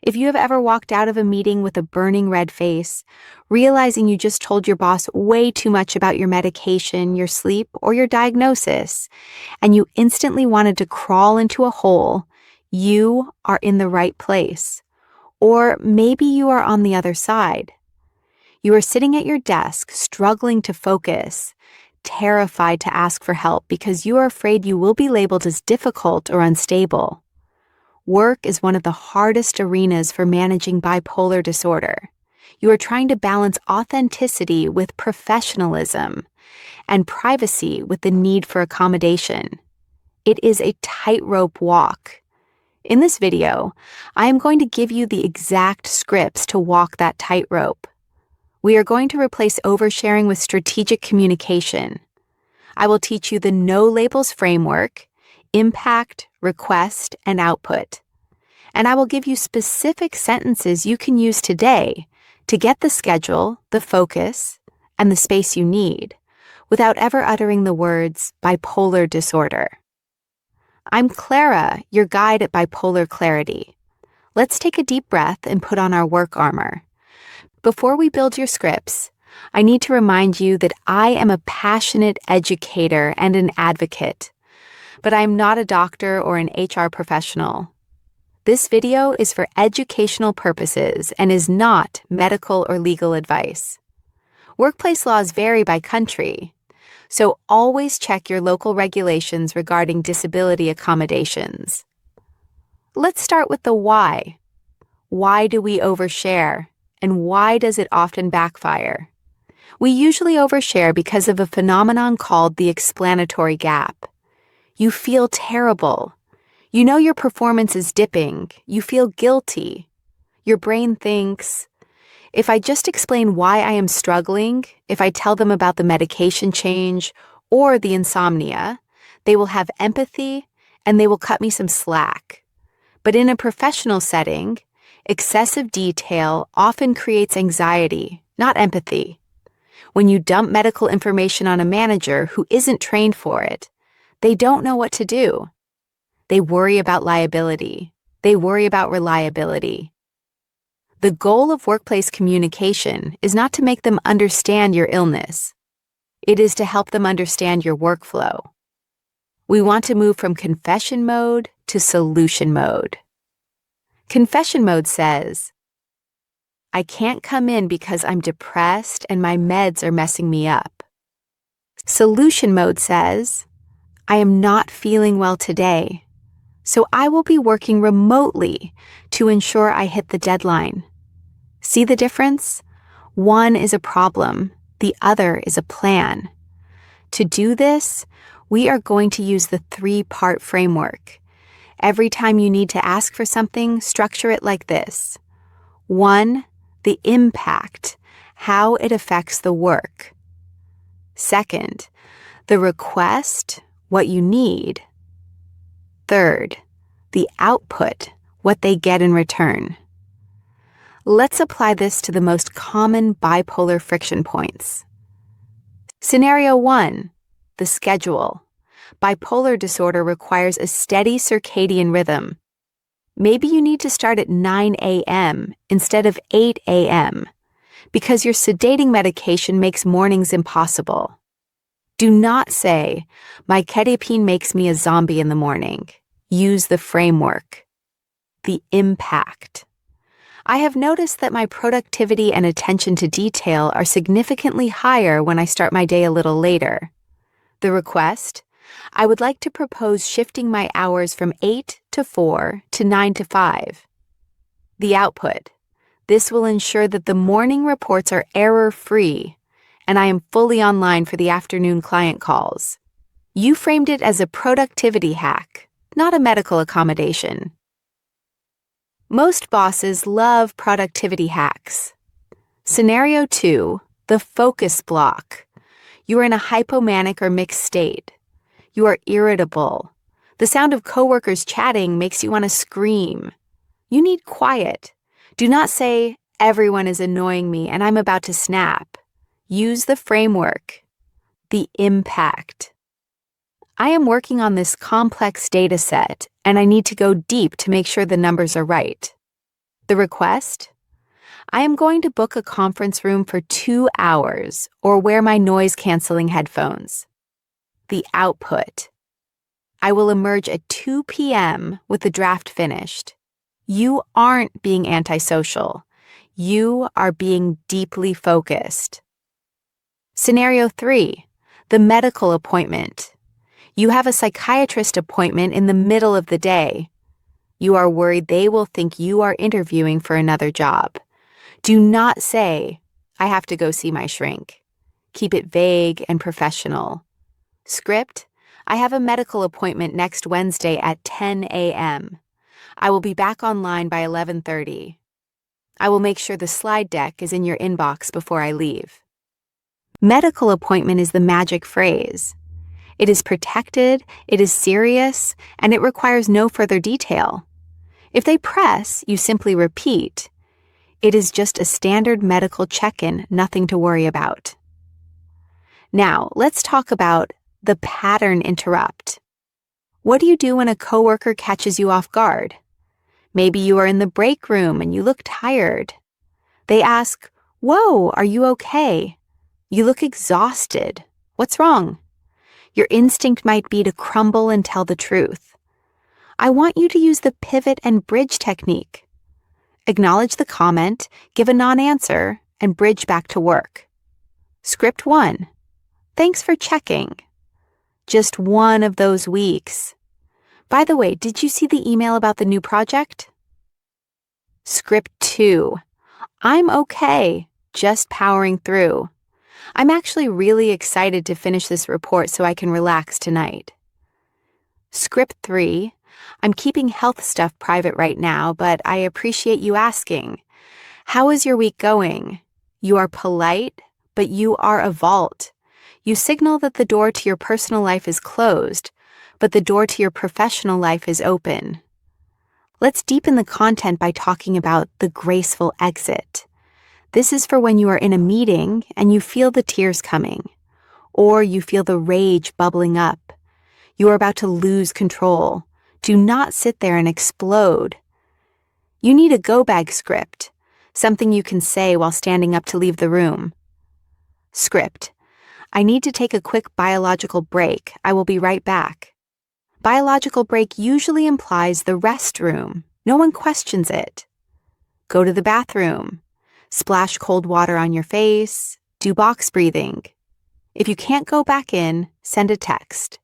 If you have ever walked out of a meeting with a burning red face, realizing you just told your boss way too much about your medication, your sleep, or your diagnosis, and you instantly wanted to crawl into a hole, you are in the right place. Or maybe you are on the other side. You are sitting at your desk, struggling to focus, terrified to ask for help because you are afraid you will be labeled as difficult or unstable. Work is one of the hardest arenas for managing bipolar disorder. You are trying to balance authenticity with professionalism and privacy with the need for accommodation. It is a tightrope walk. In this video, I am going to give you the exact scripts to walk that tightrope. We are going to replace oversharing with strategic communication. I will teach you the no labels framework, impact, request, and output. And I will give you specific sentences you can use today to get the schedule, the focus, and the space you need without ever uttering the words bipolar disorder. I'm Clara, your guide at Bipolar Clarity. Let's take a deep breath and put on our work armor. Before we build your scripts, I need to remind you that I am a passionate educator and an advocate, but I am not a doctor or an HR professional. This video is for educational purposes and is not medical or legal advice. Workplace laws vary by country, so always check your local regulations regarding disability accommodations. Let's start with the why. Why do we overshare, and why does it often backfire? We usually overshare because of a phenomenon called the explanatory gap. You feel terrible. You know your performance is dipping. You feel guilty. Your brain thinks, if I just explain why I am struggling, if I tell them about the medication change or the insomnia, they will have empathy and they will cut me some slack. But in a professional setting, excessive detail often creates anxiety, not empathy. When you dump medical information on a manager who isn't trained for it, they don't know what to do. They worry about liability. They worry about reliability. The goal of workplace communication is not to make them understand your illness. It is to help them understand your workflow. We want to move from confession mode to solution mode. Confession mode says, I can't come in because I'm depressed and my meds are messing me up. Solution mode says, I am not feeling well today, so I will be working remotely to ensure I hit the deadline. See the difference? One is a problem, the other is a plan. To do this, we are going to use the 3-part framework. Every time you need to ask for something, structure it like this. 1, the impact, how it affects the work. 2nd, the request, what you need. 3rd, the output, what they get in return. Let's apply this to the most common bipolar friction points. Scenario 1, the schedule. Bipolar disorder requires a steady circadian rhythm. Maybe you need to start at 9 a.m. instead of 8 a.m. because your sedating medication makes mornings impossible. Do not say, my ketapine makes me a zombie in the morning. Use the framework. The impact. I have noticed that my productivity and attention to detail are significantly higher when I start my day a little later. The request. I would like to propose shifting my hours from 8 to 4 to 9 to 5. The output. This will ensure that the morning reports are error-free, and I am fully online for the afternoon client calls. You framed it as a productivity hack, not a medical accommodation. Most bosses love productivity hacks. Scenario 2, the focus block. You are in a hypomanic or mixed state. You are irritable. The sound of coworkers chatting makes you want to scream. You need quiet. Do not say, everyone is annoying me and I'm about to snap. Use the framework. The impact. I am working on this complex data set and I need to go deep to make sure the numbers are right. The request? I am going to book a conference room for 2 hours or wear my noise-canceling headphones. The output. I will emerge at 2 p.m. with the draft finished. You aren't being antisocial. You are being deeply focused. Scenario 3, the medical appointment. You have a psychiatrist appointment in the middle of the day. You are worried they will think you are interviewing for another job. Do not say, I have to go see my shrink. Keep it vague and professional. Script, I have a medical appointment next Wednesday at 10 a.m. I will be back online by 11:30. I will make sure the slide deck is in your inbox before I leave. Medical appointment is the magic phrase. It is protected, it is serious, and it requires no further detail. If they press, you simply repeat. It is just a standard medical check-in, nothing to worry about. Now, let's talk about the pattern interrupt. What do you do when a coworker catches you off guard? Maybe you are in the break room and you look tired. They ask, "Whoa, are you okay? You look exhausted. What's wrong?" Your instinct might be to crumble and tell the truth. I want you to use the pivot and bridge technique. Acknowledge the comment, give a non-answer, and bridge back to work. Script 1. Thanks for checking. Just one of those weeks. By the way, did you see the email about the new project? Script 2. I'm okay, just powering through. I'm actually really excited to finish this report so I can relax tonight. Script 3. I'm keeping health stuff private right now, but I appreciate you asking. How is your week going? You are polite, but you are a vault. You signal that the door to your personal life is closed, but the door to your professional life is open. Let's deepen the content by talking about the graceful exit. This is for when you are in a meeting and you feel the tears coming, or you feel the rage bubbling up. You are about to lose control. Do not sit there and explode. You need a go-bag script, something you can say while standing up to leave the room. Script. I need to take a quick biological break. I will be right back. Biological break usually implies the restroom. No one questions it. Go to the bathroom. Splash cold water on your face. Do box breathing. If you can't go back in, send a text.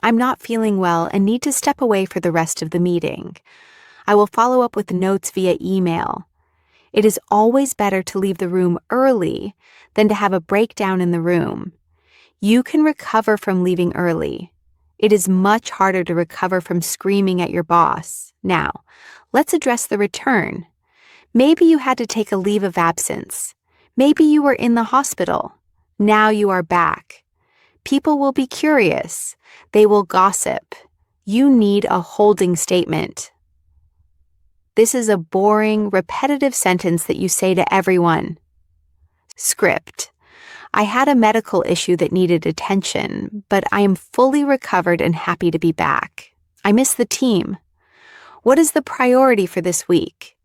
I'm not feeling well and need to step away for the rest of the meeting. I will follow up with notes via email. It is always better to leave the room early than to have a breakdown in the room. You can recover from leaving early. It is much harder to recover from screaming at your boss. Now, let's address the return. Maybe you had to take a leave of absence. Maybe you were in the hospital. Now you are back. People will be curious. They will gossip. You need a holding statement. This is a boring, repetitive sentence that you say to everyone. Script. I had a medical issue that needed attention, but I am fully recovered and happy to be back. I miss the team. What is the priority for this week?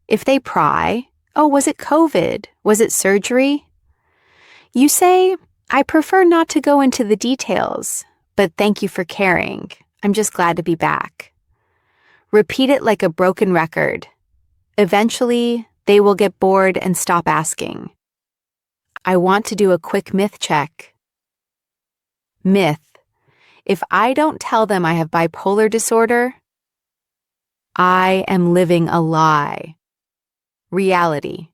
If they pry, oh, was it COVID? Was it surgery? You say, I prefer not to go into the details, but thank you for caring. I'm just glad to be back. Repeat it like a broken record. Eventually, they will get bored and stop asking. I want to do a quick myth check. Myth. If I don't tell them I have bipolar disorder, I am living a lie. Reality.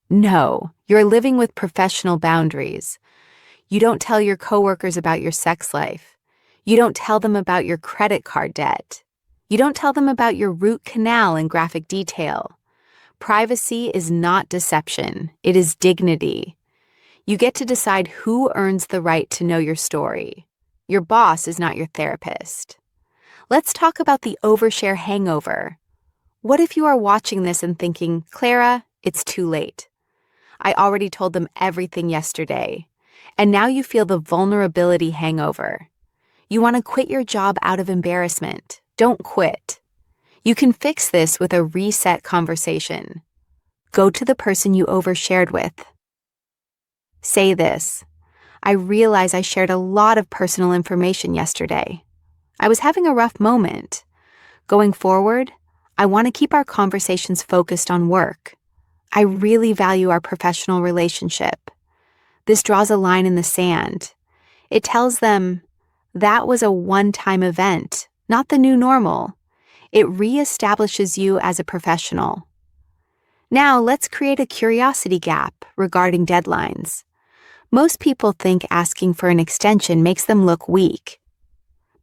No, you're living with professional boundaries. You don't tell your coworkers about your sex life. You don't tell them about your credit card debt. You don't tell them about your root canal in graphic detail. Privacy is not deception. It is dignity. You get to decide who earns the right to know your story. Your boss is not your therapist. Let's talk about the overshare hangover. What if you are watching this and thinking, Clara, it's too late. I already told them everything yesterday, and now you feel the vulnerability hangover. You want to quit your job out of embarrassment. Don't quit. You can fix this with a reset conversation. Go to the person you overshared with. Say this: I realize I shared a lot of personal information yesterday. I was having a rough moment. Going forward, I want to keep our conversations focused on work. I really value our professional relationship. This draws a line in the sand. It tells them that was a one-time event, not the new normal. It reestablishes you as a professional. Now let's create a curiosity gap regarding deadlines. Most people think asking for an extension makes them look weak.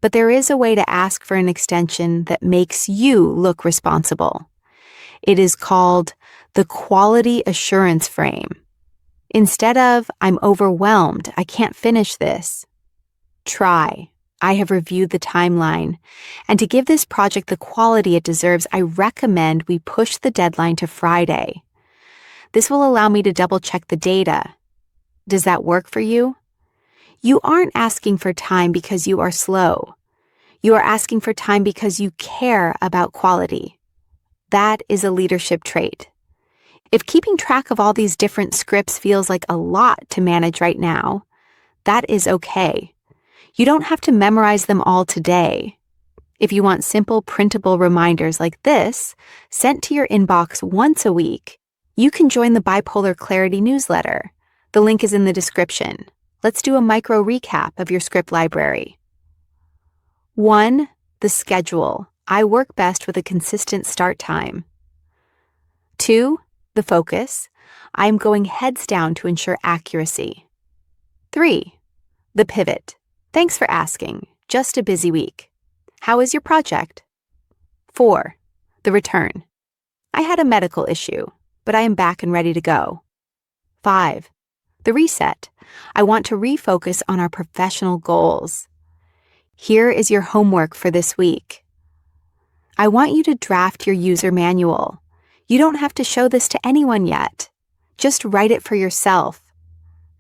But there is a way to ask for an extension that makes you look responsible. It is called the quality assurance frame. Instead of, I'm overwhelmed, I can't finish this, try, I have reviewed the timeline, and to give this project the quality it deserves, I recommend we push the deadline to Friday. This will allow me to double-check the data. Does that work for you? You aren't asking for time because you are slow. You are asking for time because you care about quality. That is a leadership trait. If keeping track of all these different scripts feels like a lot to manage right now, that is okay. You don't have to memorize them all today. If you want simple printable reminders like this, sent to your inbox once a week, you can join the Bipolar Clarity newsletter. The link is in the description. Let's do a micro recap of your script library. 1. The schedule. I work best with a consistent start time. 2. The focus. I am going heads down to ensure accuracy. 3. The pivot. Thanks for asking. Just a busy week. How is your project? 4. The return. I had a medical issue, but I am back and ready to go. 5. The reset. I want to refocus on our professional goals. Here is your homework for this week. I want you to draft your user manual. You don't have to show this to anyone yet. Just write it for yourself.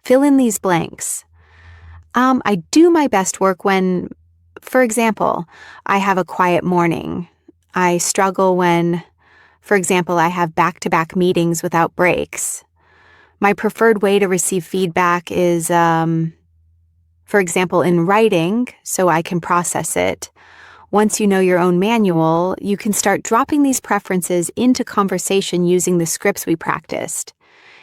Fill in these blanks. I do my best work when, for example, I have a quiet morning. I struggle when, for example, I have back-to-back meetings without breaks. My preferred way to receive feedback is, for example, in writing, so I can process it. Once you know your own manual, you can start dropping these preferences into conversation using the scripts we practiced.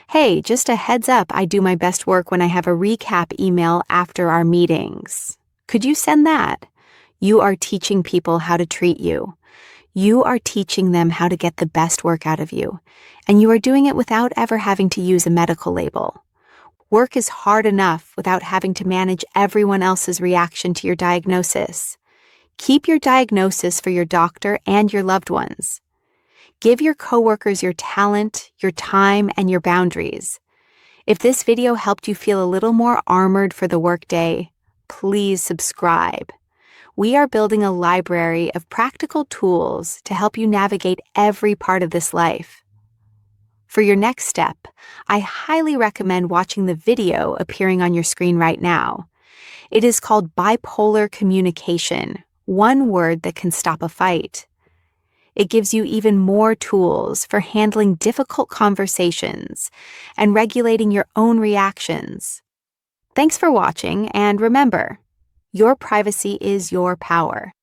Hey, just a heads up, I do my best work when I have a recap email after our meetings. Could you send that? You are teaching people how to treat you. You are teaching them how to get the best work out of you, and you are doing it without ever having to use a medical label. Work is hard enough without having to manage everyone else's reaction to your diagnosis. Keep your diagnosis for your doctor and your loved ones. Give your coworkers your talent, your time, and your boundaries. If this video helped you feel a little more armored for the workday, please subscribe. We are building a library of practical tools to help you navigate every part of this life. For your next step, I highly recommend watching the video appearing on your screen right now. It is called Bipolar Communication, one word that can stop a fight. It gives you even more tools for handling difficult conversations and regulating your own reactions. Thanks for watching, and remember, your privacy is your power.